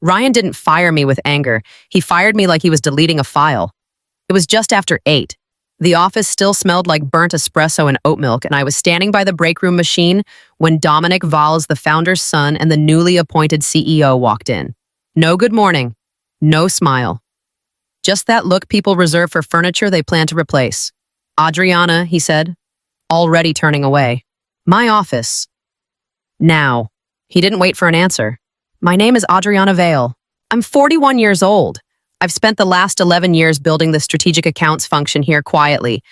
Ryan didn't fire me with anger. He fired me like he was deleting a file. It was just after 8. The office still smelled like burnt espresso and oat milk, and I was standing by the break room machine when Dominic Valls, the founder's son and the newly appointed CEO, walked in. No good morning. No smile. Just that look people reserve for furniture they plan to replace. Adriana, he said, already turning away. My office. Now. He didn't wait for an answer. My name is Adriana Vale. I'm 41 years old. I've spent the last 11 years building the strategic accounts function here quietly,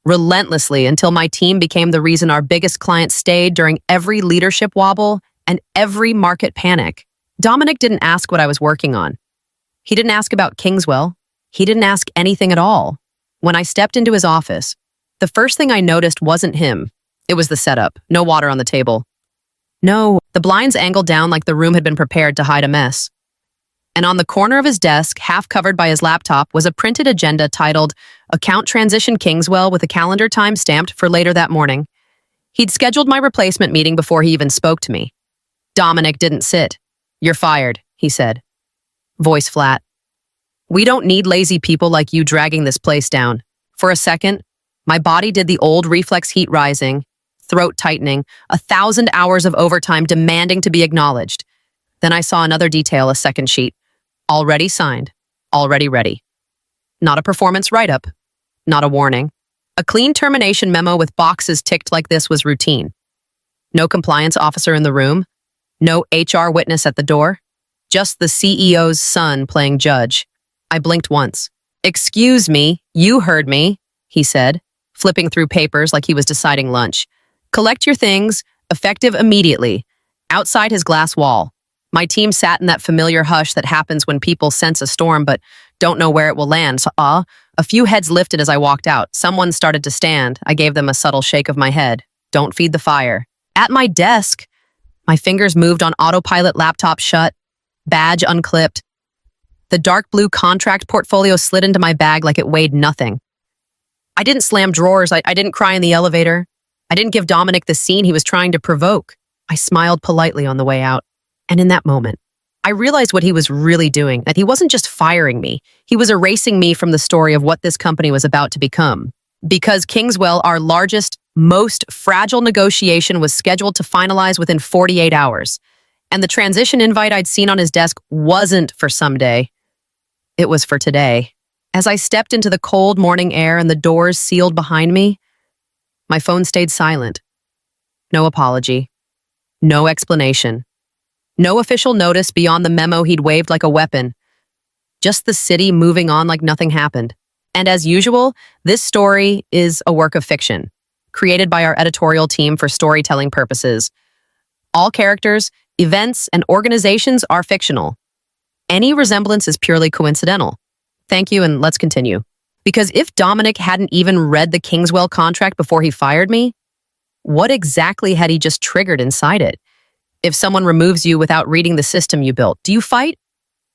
relentlessly, until my team became the reason our biggest client stayed during every leadership wobble and every market panic. Dominic didn't ask what I was working on. He didn't ask about Kingswell. He didn't ask anything at all. When I stepped into his office, the first thing I noticed wasn't him. It was the setup. No water on the table. No, the blinds angled down like the room had been prepared to hide a mess. And on the corner of his desk, half covered by his laptop, was a printed agenda titled Account Transition Kingswell with a calendar time stamped for later that morning. He'd scheduled my replacement meeting before he even spoke to me. Dominic didn't sit. You're fired, he said. Voice flat. We don't need lazy people like you dragging this place down. For a second, my body did the old reflex heat rising, throat tightening, 1,000 hours of overtime demanding to be acknowledged. Then I saw another detail, a second sheet. Already signed. Already ready. Not a performance write-up. Not a warning. A clean termination memo with boxes ticked like this was routine. No compliance officer in the room. No HR witness at the door. Just the CEO's son playing judge. I blinked once. Excuse me, you heard me, he said, flipping through papers like he was deciding lunch. Collect your things, effective immediately. Outside his glass wall. My team sat in that familiar hush that happens when people sense a storm but don't know where it will land. So, a few heads lifted as I walked out. Someone started to stand. I gave them a subtle shake of my head. Don't feed the fire. At my desk, my fingers moved on autopilot, laptop shut, badge unclipped. The dark blue contract portfolio slid into my bag like it weighed nothing. I didn't slam drawers. I didn't cry in the elevator. I didn't give Dominic the scene he was trying to provoke. I smiled politely on the way out. And in that moment, I realized what he was really doing, that he wasn't just firing me. He was erasing me from the story of what this company was about to become. Because Kingswell, our largest, most fragile negotiation, was scheduled to finalize within 48 hours. And the transition invite I'd seen on his desk wasn't for someday. It was for today. As I stepped into the cold morning air and the doors sealed behind me, my phone stayed silent. No apology. No explanation. No official notice beyond the memo he'd waved like a weapon. Just the city moving on like nothing happened. And as usual, this story is a work of fiction, created by our editorial team for storytelling purposes. All characters, events, and organizations are fictional. Any resemblance is purely coincidental. Thank you, and let's continue. Because if Dominic hadn't even read the Kingswell contract before he fired me, what exactly had he just triggered inside it? If someone removes you without reading the system you built, do you fight?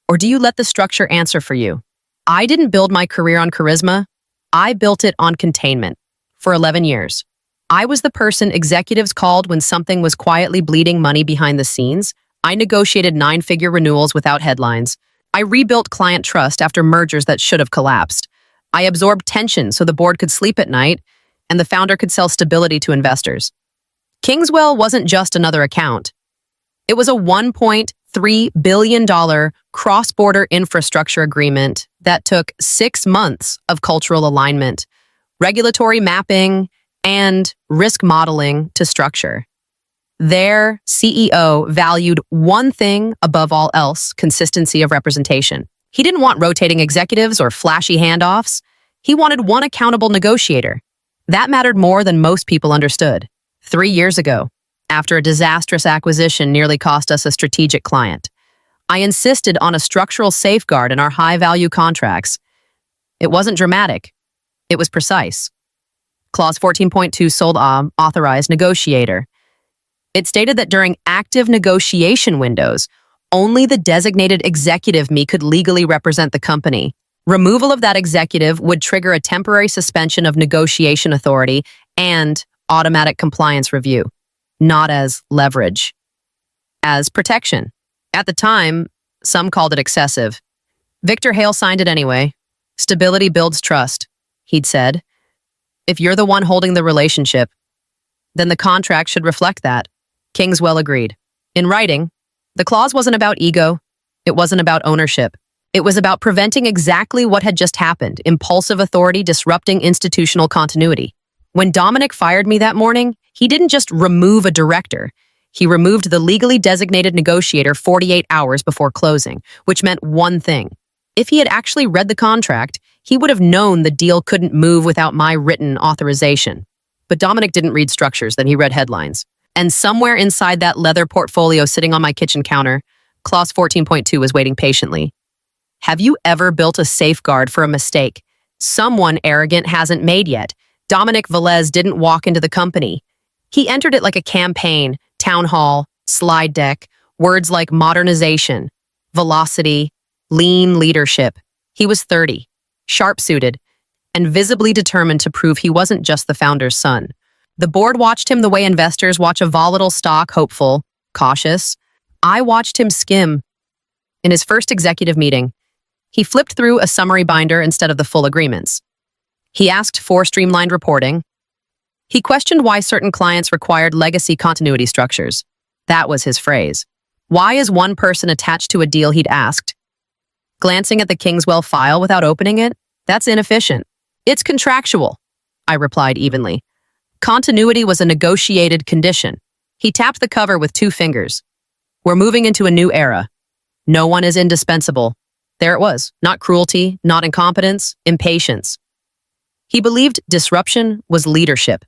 Or do you let the structure answer for you? I didn't build my career on charisma. I built it on containment. For 11 years. I was the person executives called when something was quietly bleeding money behind the scenes. I negotiated 9-figure renewals without headlines. I rebuilt client trust after mergers that should have collapsed. I absorbed tension so the board could sleep at night and the founder could sell stability to investors. Kingswell wasn't just another account. It was a $1.3 billion cross-border infrastructure agreement that took 6 months of cultural alignment, regulatory mapping, and risk modeling to structure. Their CEO valued one thing above all else: consistency of representation. He didn't want rotating executives or flashy handoffs. He wanted one accountable negotiator. That mattered more than most people understood. 3 years ago, after a disastrous acquisition nearly cost us a strategic client, I insisted on a structural safeguard in our high-value contracts. It wasn't dramatic. It was precise. Clause 14.2 sold authorized negotiator. It stated that during active negotiation windows, only the designated executive me could legally represent the company. Removal of that executive would trigger a temporary suspension of negotiation authority and automatic compliance review, not as leverage, as protection. At the time, Some called it excessive. Victor Hale signed it anyway. Stability builds trust, he'd said. If you're the one holding the relationship, then the contract should reflect that. Kingswell agreed. In writing, the clause wasn't about ego. It wasn't about ownership. It was about preventing exactly what had just happened, impulsive authority disrupting institutional continuity. When Dominic fired me that morning, he didn't just remove a director. He removed the legally designated negotiator 48 hours before closing, which meant one thing. If he had actually read the contract, he would have known the deal couldn't move without my written authorization. But Dominic didn't read structures, then he read headlines. And somewhere inside that leather portfolio sitting on my kitchen counter, Clause 14.2 was waiting patiently. Have you ever built a safeguard for a mistake someone arrogant hasn't made yet? Dominic Velez didn't walk into the company. He entered it like a campaign, town hall, slide deck, words like modernization, velocity, lean leadership. He was 30, sharp-suited, and visibly determined to prove he wasn't just the founder's son. The board watched him the way investors watch a volatile stock, hopeful, cautious. I watched him skim. In his first executive meeting, he flipped through a summary binder instead of the full agreements. He asked for streamlined reporting. He questioned why certain clients required legacy continuity structures. That was his phrase. Why is one person attached to a deal he'd asked? Glancing at the Kingswell file without opening it? That's inefficient. It's contractual, I replied evenly. Continuity was a negotiated condition. He tapped the cover with 2 fingers. We're moving into a new era. No one is indispensable. There it was. Not cruelty, not incompetence, impatience. He believed disruption was leadership,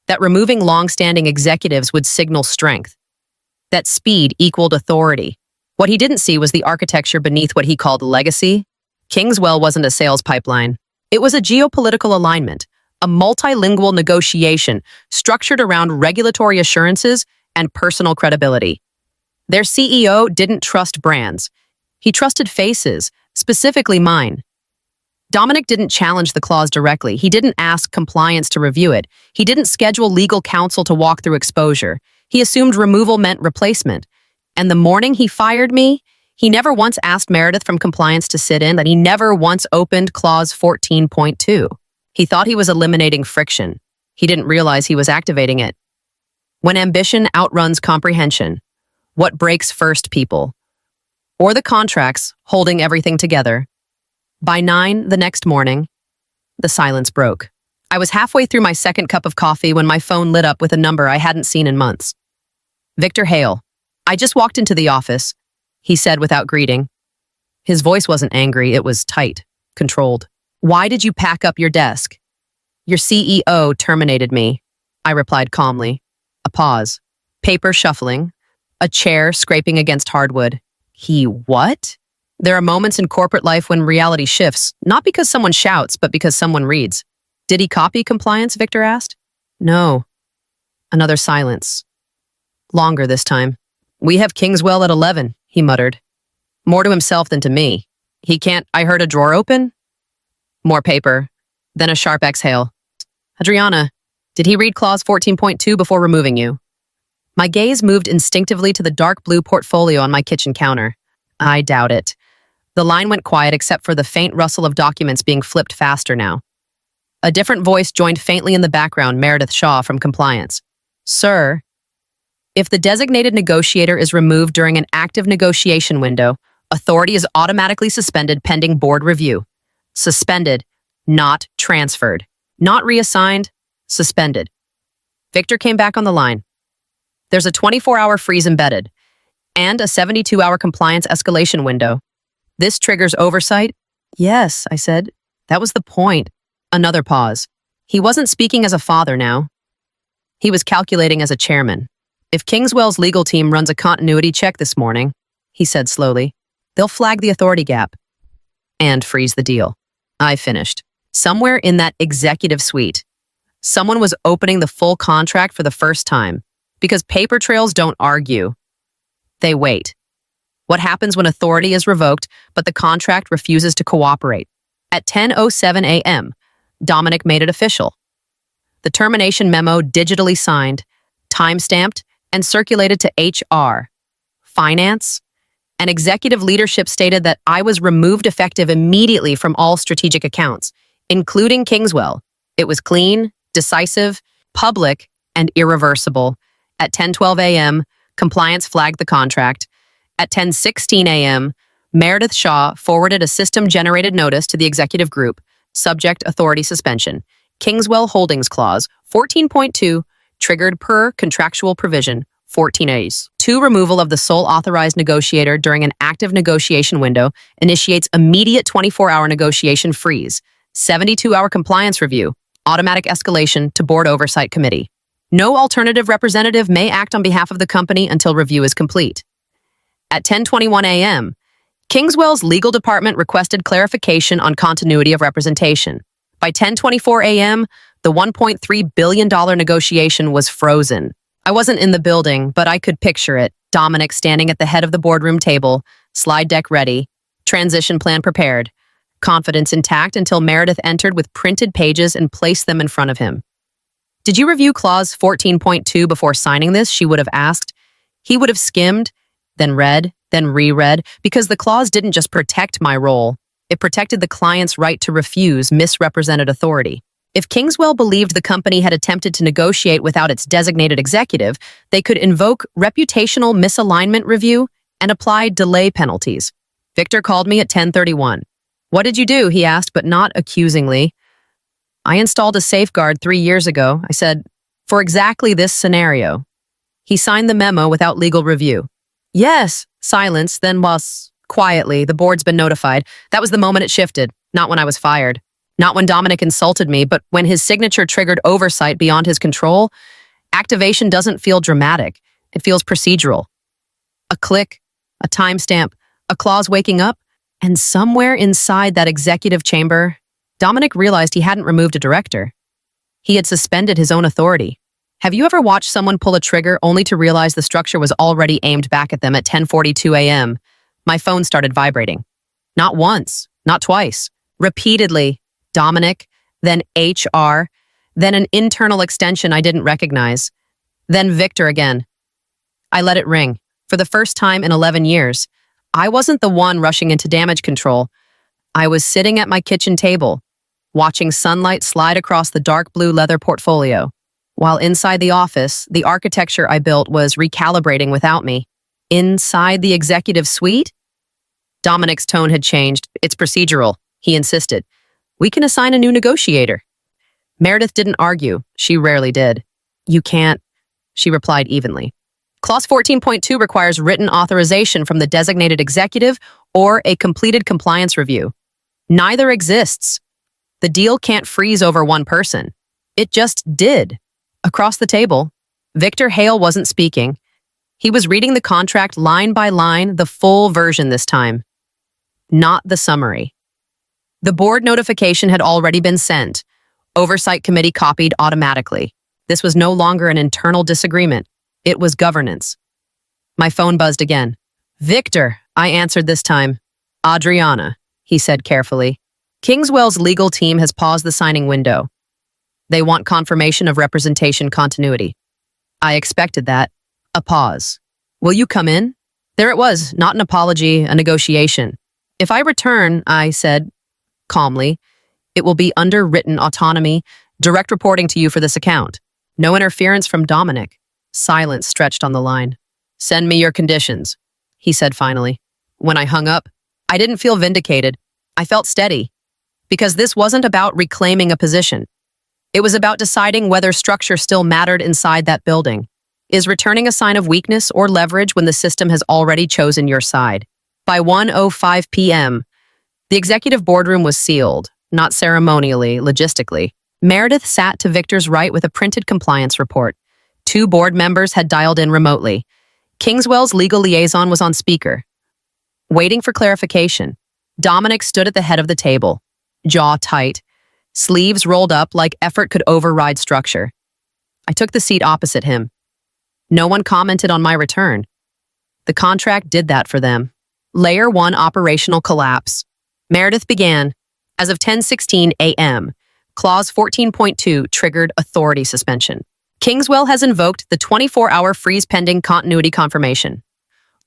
that removing long-standing executives would signal strength, that speed equaled authority. What he didn't see was the architecture beneath what he called legacy. Kingswell wasn't a sales pipeline. It was a geopolitical alignment, a multilingual negotiation structured around regulatory assurances and personal credibility. Their CEO didn't trust brands. He trusted faces, specifically mine. Dominic didn't challenge the clause directly. He didn't ask compliance to review it. He didn't schedule legal counsel to walk through exposure. He assumed removal meant replacement. And the morning he fired me, he never once asked Meredith from compliance to sit in, that he never once opened Clause 14.2. He thought he was eliminating friction. He didn't realize he was activating it. When ambition outruns comprehension, what breaks first, people? Or the contracts holding everything together? By 9 the next morning, the silence broke. I was halfway through my second cup of coffee when my phone lit up with a number I hadn't seen in months. Victor Hale. I just walked into the office, he said without greeting. His voice wasn't angry, it was tight, controlled. Why did you pack up your desk? Your CEO terminated me, I replied calmly. A pause. Paper shuffling. A chair scraping against hardwood. He what? There are moments in corporate life when reality shifts, not because someone shouts, but because someone reads. Did he copy compliance, Victor asked. No. Another silence. Longer this time. We have Kingswell at 11, he muttered. More to himself than to me. He can't, I heard a drawer open? More paper. Then a sharp exhale. Adriana, did he read Clause 14.2 before removing you? My gaze moved instinctively to the dark blue portfolio on my kitchen counter. I doubt it. The line went quiet except for the faint rustle of documents being flipped faster now. A different voice joined faintly in the background, Meredith Shaw from compliance. Sir, if the designated negotiator is removed during an active negotiation window, authority is automatically suspended pending board review. Suspended, not transferred. Not reassigned, suspended. Victor came back on the line. There's a 24-hour freeze embedded and a 72-hour compliance escalation window. This triggers oversight? Yes, I said. That was the point. Another pause. He wasn't speaking as a father now. He was calculating as a chairman. If Kingswell's legal team runs a continuity check this morning, he said slowly, they'll flag the authority gap and freeze the deal. I finished. Somewhere in that executive suite, someone was opening the full contract for the first time because paper trails don't argue. They wait. What happens when authority is revoked, but the contract refuses to cooperate? At 10:07 a.m., Dominic made it official. The termination memo digitally signed, time-stamped, and circulated to HR, finance, and executive leadership stated that I was removed effective immediately from all strategic accounts, including Kingswell. It was clean, decisive, public, and irreversible. At 10:12 a.m., compliance flagged the contract. At 10:16 a.m., Meredith Shaw forwarded a system-generated notice to the executive group, subject authority suspension. Kingswell Holdings Clause 14.2, triggered per contractual provision 14A's. 2. Removal of the sole authorized negotiator during an active negotiation window initiates immediate 24-hour negotiation freeze, 72-hour compliance review, automatic escalation to Board Oversight Committee. No alternative representative may act on behalf of the company until review is complete. At 10:21 a.m., Kingswell's legal department requested clarification on continuity of representation. By 10:24 a.m., the $1.3 billion negotiation was frozen. I wasn't in the building, but I could picture it. Dominic standing at the head of the boardroom table, slide deck ready, transition plan prepared, confidence intact until Meredith entered with printed pages and placed them in front of him. "Did you review clause 14.2 before signing this?" she would have asked. He would have skimmed, then read, then reread, because the clause didn't just protect my role. It protected the client's right to refuse misrepresented authority. If Kingswell believed the company had attempted to negotiate without its designated executive, they could invoke reputational misalignment review and apply delay penalties. Victor called me at 10:31. "What did you do?" he asked, but not accusingly. "I installed a safeguard 3 years ago," I said, "for exactly this scenario." He signed the memo without legal review. "Yes." Silence, then was quietly, "The board's been notified." That was the moment it shifted, not when I was fired. Not when Dominic insulted me, but when his signature triggered oversight beyond his control. Activation doesn't feel dramatic. It feels procedural. A click, a timestamp, a clause waking up, and somewhere inside that executive chamber, Dominic realized he hadn't removed a director. He had suspended his own authority. Have you ever watched someone pull a trigger only to realize the structure was already aimed back at them at 10:42 a.m.? My phone started vibrating. Not once, not twice, repeatedly. Dominic, then HR, then an internal extension I didn't recognize, then Victor again. I let it ring. For the first time in 11 years, I wasn't the one rushing into damage control. I was sitting at my kitchen table, watching sunlight slide across the dark blue leather portfolio, while inside the office, the architecture I built was recalibrating without me. Inside the executive suite? Dominic's tone had changed. "It's procedural," he insisted. "We can assign a new negotiator." Meredith didn't argue. She rarely did. "You can't," she replied evenly. Clause 14.2 requires written authorization from the designated executive or a completed compliance review. Neither exists. The deal can't freeze over one person. It just did. Across the table, Victor Hale wasn't speaking. He was reading the contract line by line, the full version this time, not the summary. The board notification had already been sent. Oversight Committee copied automatically. This was no longer an internal disagreement. It was governance. My phone buzzed again. "Victor," I answered this time. "Adriana," he said carefully. "Kingswell's legal team has paused the signing window. They want confirmation of representation continuity." I expected that. A pause. "Will you come in?" There it was, not an apology, a negotiation. "If I return," I said calmly, "it will be under written autonomy, direct reporting to you for this account. No interference from Dominic." Silence stretched on the line. "Send me your conditions," he said finally. When I hung up, I didn't feel vindicated. I felt steady. Because this wasn't about reclaiming a position. It was about deciding whether structure still mattered inside that building. Is returning a sign of weakness or leverage when the system has already chosen your side? By 1:05 p.m., the executive boardroom was sealed, not ceremonially, logistically. Meredith sat to Victor's right with a printed compliance report. 2 board members had dialed in remotely. Kingswell's legal liaison was on speaker. Waiting for clarification, Dominic stood at the head of the table, jaw tight, sleeves rolled up like effort could override structure. I took the seat opposite him. No one commented on my return. The contract did that for them. Layer 1 operational collapse. Meredith began. As of 10:16 a.m., Clause 14.2 triggered authority suspension. Kingswell has invoked the 24-hour freeze pending continuity confirmation.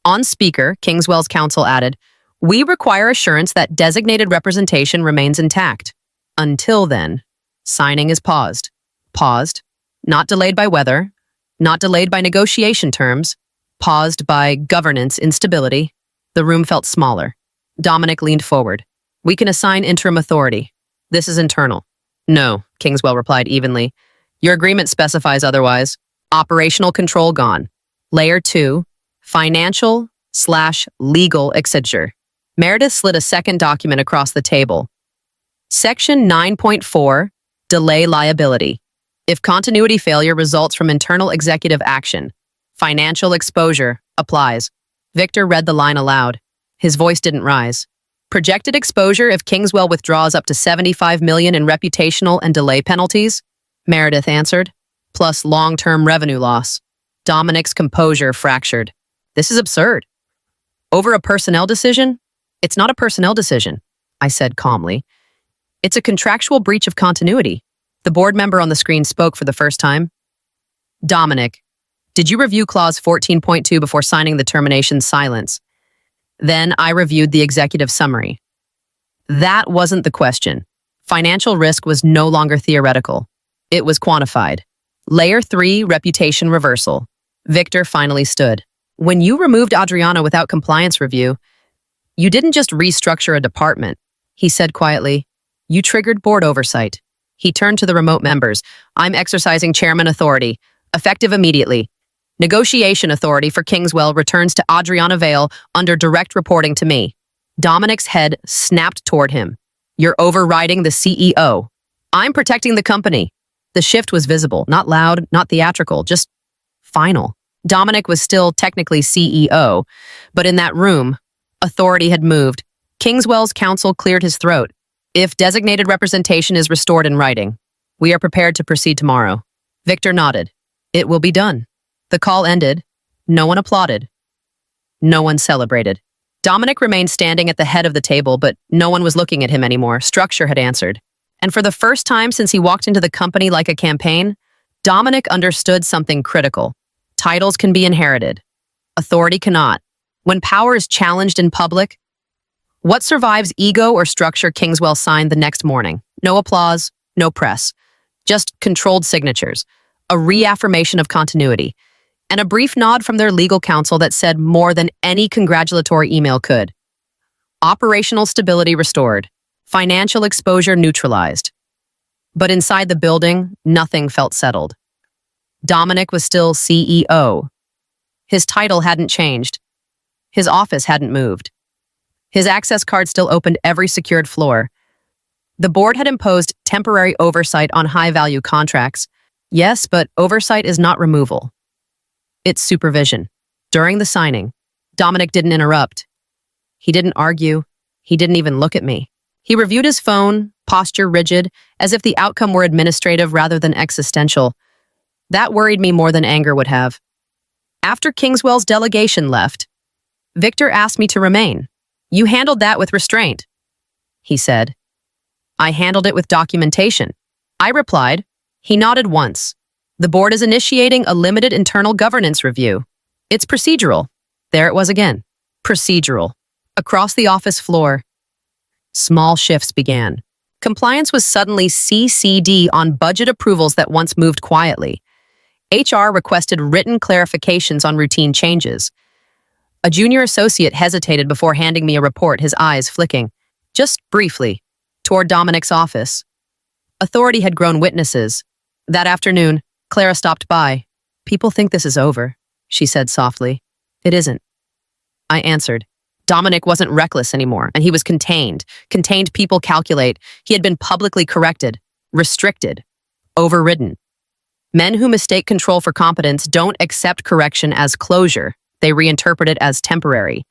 On speaker, Kingswell's counsel added, "We require assurance that designated representation remains intact. Until then, signing is paused. Paused. Not delayed by weather. Not delayed by negotiation terms. Paused by governance instability." The room felt smaller. Dominic leaned forward. "We can assign interim authority. This is internal." "No," Kingswell replied evenly. "Your agreement specifies otherwise. Operational control gone. Layer 2, financial/legal exigure." Meredith slid a second document across the table. Section 9.4, delay liability. If continuity failure results from internal executive action, financial exposure applies. Victor read the line aloud. His voice didn't rise. Projected exposure if Kingswell withdraws up to $75 million in reputational and delay penalties, Meredith answered, plus long-term revenue loss. Dominic's composure fractured. This is absurd. Over a personnel decision? It's not a personnel decision, I said calmly. It's a contractual breach of continuity. The board member on the screen spoke for the first time. "Dominic, did you review clause 14.2 before signing the termination silence?" Then I reviewed the executive summary. That wasn't the question. Financial risk was no longer theoretical. It was quantified. Layer 3, reputation reversal. Victor finally stood. "When you removed Adriana without compliance review, you didn't just restructure a department," he said quietly. "You triggered board oversight." He turned to the remote members. "I'm exercising chairman authority, effective immediately. Negotiation authority for Kingswell returns to Adriana Vale under direct reporting to me." Dominic's head snapped toward him. "You're overriding the CEO. I'm protecting the company." The shift was visible, not loud, not theatrical, just final. Dominic was still technically CEO, but in that room, authority had moved. Kingswell's counsel cleared his throat. "If designated representation is restored in writing, we are prepared to proceed tomorrow." Victor nodded. "It will be done." The call ended. No one applauded. No one celebrated. Dominic remained standing at the head of the table, but no one was looking at him anymore. Structure had answered. And for the first time since he walked into the company like a campaign, Dominic understood something critical. Titles can be inherited. Authority cannot. When power is challenged in public, what survives ego or structure? Kingswell signed the next morning. No applause, no press. Just controlled signatures. A reaffirmation of continuity. And a brief nod from their legal counsel that said more than any congratulatory email could. Operational stability restored. Financial exposure neutralized. But inside the building, nothing felt settled. Dominic was still CEO. His title hadn't changed. His office hadn't moved. His access card still opened every secured floor. The board had imposed temporary oversight on high-value contracts. Yes, but oversight is not removal. It's supervision. During the signing, Dominic didn't interrupt. He didn't argue. He didn't even look at me. He reviewed his phone, posture rigid, as if the outcome were administrative rather than existential. That worried me more than anger would have. After Kingswell's delegation left, Victor asked me to remain. "You handled that with restraint," he said. "I handled it with documentation," I replied. He nodded once. "The board is initiating a limited internal governance review. It's procedural." There it was again. Procedural. Across the office floor, small shifts began. Compliance was suddenly CCD on budget approvals that once moved quietly. HR requested written clarifications on routine changes. A junior associate hesitated before handing me a report, his eyes flicking, just briefly, toward Dominic's office. Authority had grown witnesses. That afternoon, Clara stopped by. "People think this is over," she said softly. "It isn't," I answered. Dominic wasn't reckless anymore, and he was contained. Contained people calculate. He had been publicly corrected, restricted, overridden. Men who mistake control for competence don't accept correction as closure. They reinterpret it as temporary.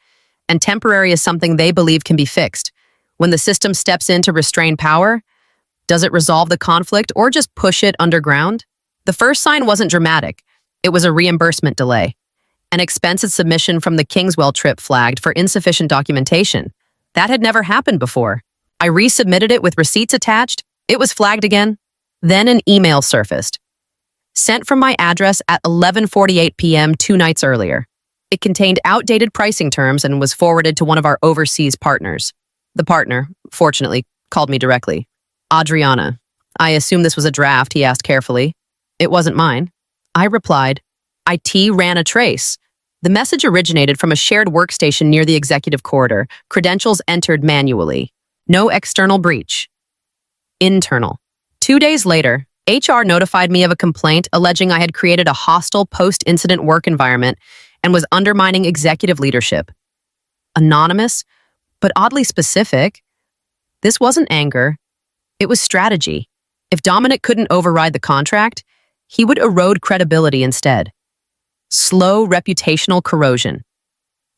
And temporary is something they believe can be fixed. When the system steps in to restrain power, does it resolve the conflict or just push it underground? The first sign wasn't dramatic. It was a reimbursement delay. An expensive submission from the Kingswell trip flagged for insufficient documentation. That had never happened before. I resubmitted it with receipts attached. It was flagged again. Then an email surfaced. Sent from my address at 11:48 p.m. 2 nights earlier. It contained outdated pricing terms and was forwarded to one of our overseas partners. The partner, fortunately, called me directly. Adriana. I assume this was a draft, he asked carefully. It wasn't mine. I replied, IT ran a trace. The message originated from a shared workstation near the executive corridor. Credentials entered manually. No external breach. Internal. 2 days later, HR notified me of a complaint alleging I had created a hostile post-incident work environment and was undermining executive leadership. Anonymous, but oddly specific. This wasn't anger. It was strategy. If Dominic couldn't override the contract, he would erode credibility instead. Slow reputational corrosion.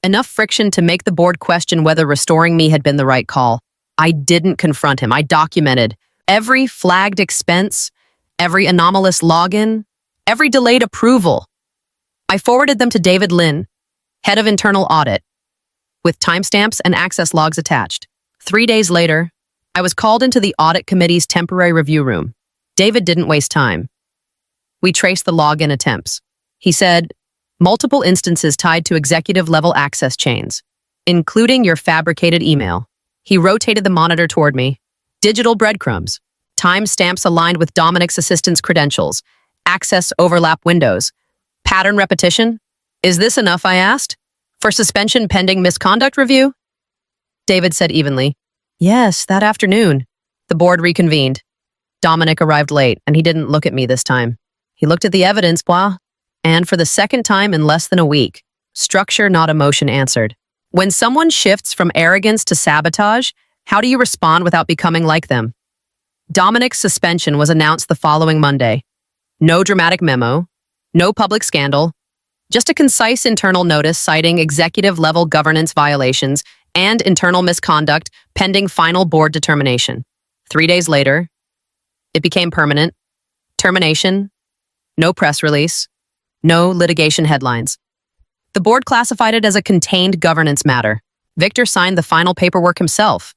Enough friction to make the board question whether restoring me had been the right call. I didn't confront him. I documented every flagged expense, every anomalous login, every delayed approval. I forwarded them to David Lynn, head of internal audit, with timestamps and access logs attached. 3 days later, I was called into the audit committee's temporary review room. David didn't waste time. We traced the login attempts. He said, multiple instances tied to executive-level access chains, including your fabricated email. He rotated the monitor toward me. Digital breadcrumbs, timestamps aligned with Dominic's assistant's credentials, access overlap windows, pattern repetition. Is this enough, I asked, for suspension pending misconduct review? David said evenly, yes, that afternoon. The board reconvened. Dominic arrived late, and he didn't look at me this time. He looked at the evidence, and for the second time in less than a week, structure, not emotion, answered. When someone shifts from arrogance to sabotage, how do you respond without becoming like them? Dominic's suspension was announced the following Monday. No dramatic memo, no public scandal, just a concise internal notice citing executive-level governance violations and internal misconduct pending final board determination. 3 days later, it became permanent. Termination, no press release, no litigation headlines. The board classified it as a contained governance matter. Victor signed the final paperwork himself.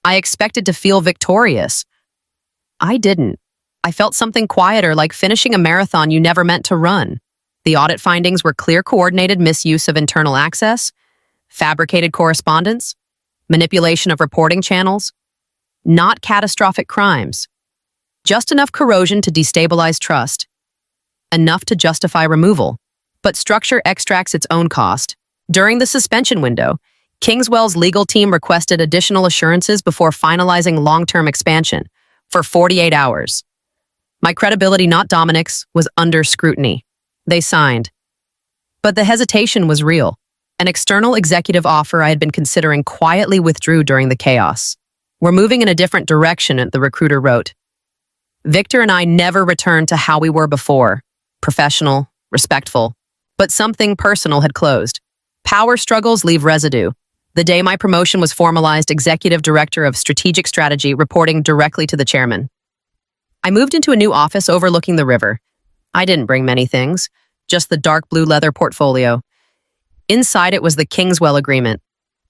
I expected to feel victorious. I didn't. I felt something quieter, like finishing a marathon you never meant to run. The audit findings were clear coordinated misuse of internal access, fabricated correspondence, manipulation of reporting channels, not catastrophic crimes. Just enough corrosion to destabilize trust, enough to justify removal. But structure extracts its own cost. During the suspension window, Kingswell's legal team requested additional assurances before finalizing long-term expansion for 48 hours. My credibility, not Dominic's, was under scrutiny. They signed. But the hesitation was real. An external executive offer I had been considering quietly withdrew during the chaos. We're moving in a different direction, the recruiter wrote. Victor and I never returned to how we were before. Professional, respectful. But something personal had closed. Power struggles leave residue. The day my promotion was formalized, Executive Director of Strategic Strategy, reporting directly to the chairman. I moved into a new office overlooking the river. I didn't bring many things, just the dark blue leather portfolio. Inside it was the Kingswell agreement,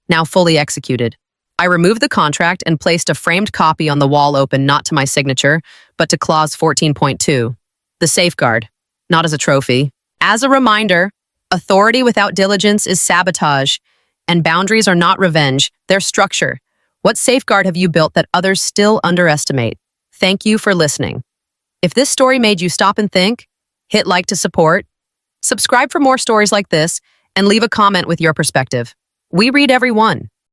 now fully executed. I removed the contract and placed a framed copy on the wall open not to my signature, but to clause 14.2. The safeguard, not as a trophy. As a reminder, authority without diligence is sabotage, and boundaries are not revenge, they're structure. What safeguard have you built that others still underestimate? Thank you for listening. If this story made you stop and think, hit like to support, subscribe for more stories like this, and leave a comment with your perspective. We read every one.